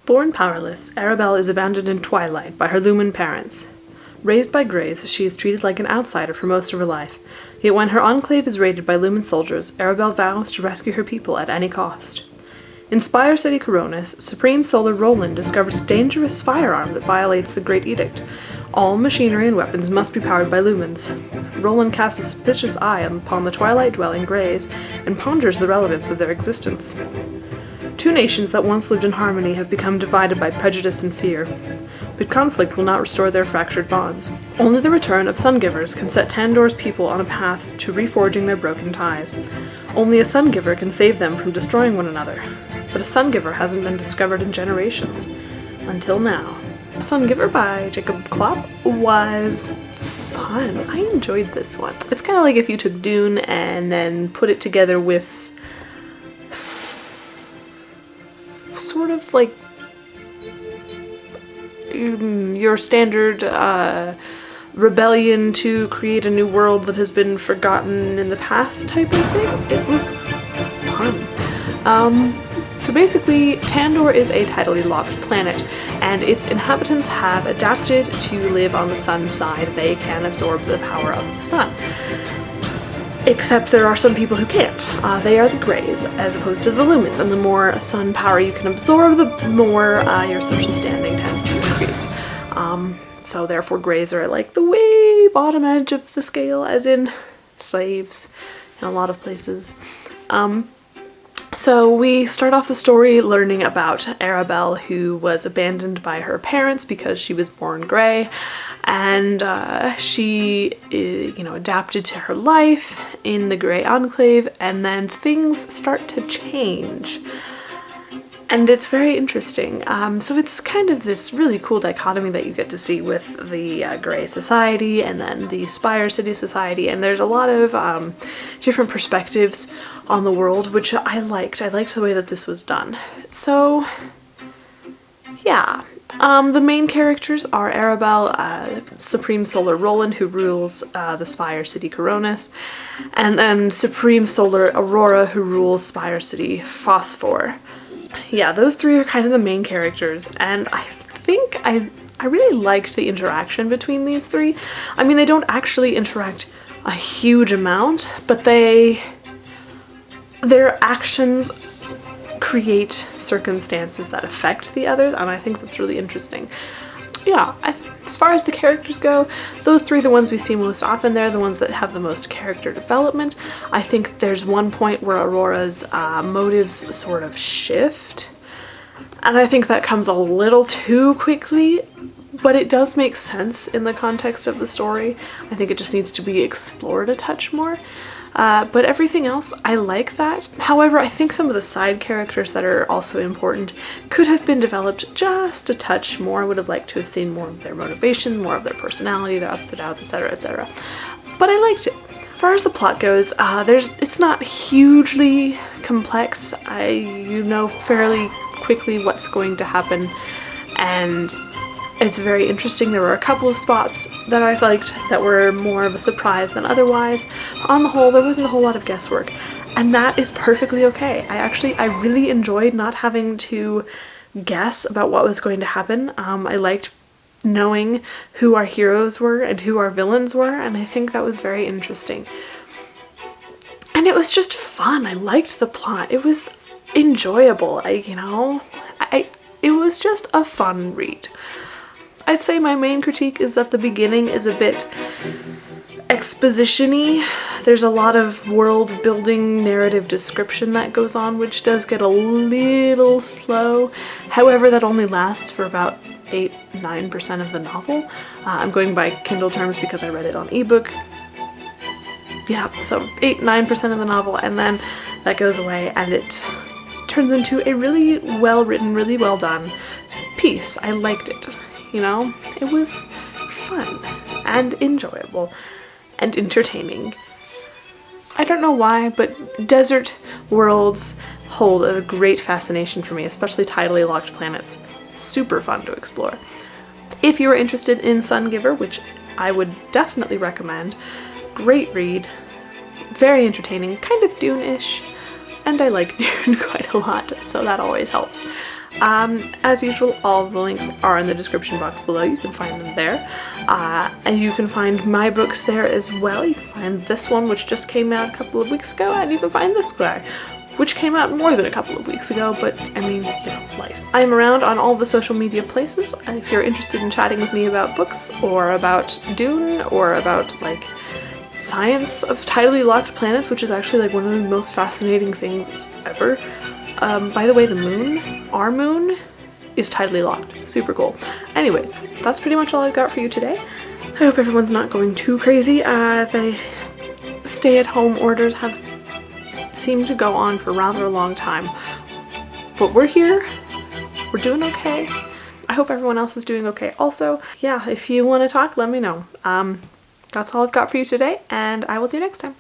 Born powerless, Arabelle is abandoned in Twilight by her Lumen parents. Raised by Greys, she is treated like an outsider for most of her life. Yet when her enclave is raided by Lumen soldiers, Arabelle vows to rescue her people at any cost. In Spire City Coronis, Supreme Solar Roland discovers a dangerous firearm that violates the Great Edict. All machinery and weapons must be powered by lumens. Roland casts a suspicious eye upon the Twilight-dwelling Greys and ponders the relevance of their existence. Two nations that once lived in harmony have become divided by prejudice and fear, but conflict will not restore their fractured bonds. Only the return of Sungivers can set Tandor's people on a path to reforging their broken ties. Only a Sungiver can save them from destroying one another, but a Sungiver hasn't been discovered in generations. Until now. Sungiver by Jacob Klop was fun. I enjoyed this one. It's kind of like if you took Dune and then put it together with sort of like your standard rebellion to create a new world that has been forgotten in the past type of thing. It was fun. So basically, Tandor is a tidally locked planet, and its inhabitants have adapted to live on the sun side. They can absorb the power of the sun. Except there are some people who can't. They are the Greys, as opposed to the Lumens, and the more sun power you can absorb, the more your social standing tends to increase. So therefore Greys are at like the way bottom edge of the scale, as in slaves in a lot of places. So we start off the story learning about Arabelle, who was abandoned by her parents because she was born Grey, and she, adapted to her life in the Grey Enclave, and then things start to change. And it's very interesting. So it's kind of this really cool dichotomy that you get to see with the Grey Society and then the Spire City Society, and there's a lot of different perspectives on the world, which I liked. I liked the way that this was done. So, yeah. The main characters are Arabelle, Supreme Solar Roland, who rules the Spire City Coronis, and then Supreme Solar Aurora, who rules Spire City Phosphor. Yeah, those three are kind of the main characters, and I think I really liked the interaction between these three. I mean, they don't actually interact a huge amount, but their actions create circumstances that affect the others, and I think that's really interesting. Yeah, as far as the characters go, those three are the ones we see most often. They're the ones that have the most character development. I think there's one point where Aurora's motives sort of shift, and I think that comes a little too quickly, but it does make sense in the context of the story. I think it just needs to be explored a touch more. But everything else, I like that. However, I think some of the side characters that are also important could have been developed just a touch more. I would have liked to have seen more of their motivation, more of their personality, their ups and downs, etc., etc. But I liked it. As far as the plot goes, it's not hugely complex. You know fairly quickly what's going to happen, and it's very interesting. There were a couple of spots that I liked that were more of a surprise than otherwise. On the whole, there wasn't a whole lot of guesswork, and that is perfectly okay. I really enjoyed not having to guess about what was going to happen. I liked knowing who our heroes were and who our villains were, and I think that was very interesting. And it was just fun. I liked the plot. It was enjoyable. It was just a fun read. I'd say my main critique is that the beginning is a bit exposition-y. There's a lot of world building narrative description that goes on, which does get a little slow. However, that only lasts for about 8-9% of the novel. I'm going by Kindle terms because I read it on ebook. Yeah, so 8-9% of the novel, and then that goes away and it turns into a really well written, really well done piece. I liked it. It was fun and enjoyable and entertaining. I don't know why, but desert worlds hold a great fascination for me, especially tidally locked planets. Super fun to explore. If you are interested in Sungiver, which I would definitely recommend, great read, very entertaining, kind of Dune-ish, and I like Dune quite a lot, so that always helps. As usual, all of the links are in the description box below. You can find them there. And you can find my books there as well. You can find this one, which just came out a couple of weeks ago, and you can find this guy, which came out more than a couple of weeks ago, but I mean, you know, life. I am around on all the social media places. If you're interested in chatting with me about books, or about Dune, or about like science of tidally locked planets, which is actually like one of the most fascinating things ever. By the way, the moon, our moon, is tidally locked. Super cool. Anyways, that's pretty much all I've got for you today. I hope everyone's not going too crazy. The stay-at-home orders have seemed to go on for rather a long time, but we're here. We're doing okay. I hope everyone else is doing okay also. Yeah, if you want to talk, let me know. That's all I've got for you today, and I will see you next time.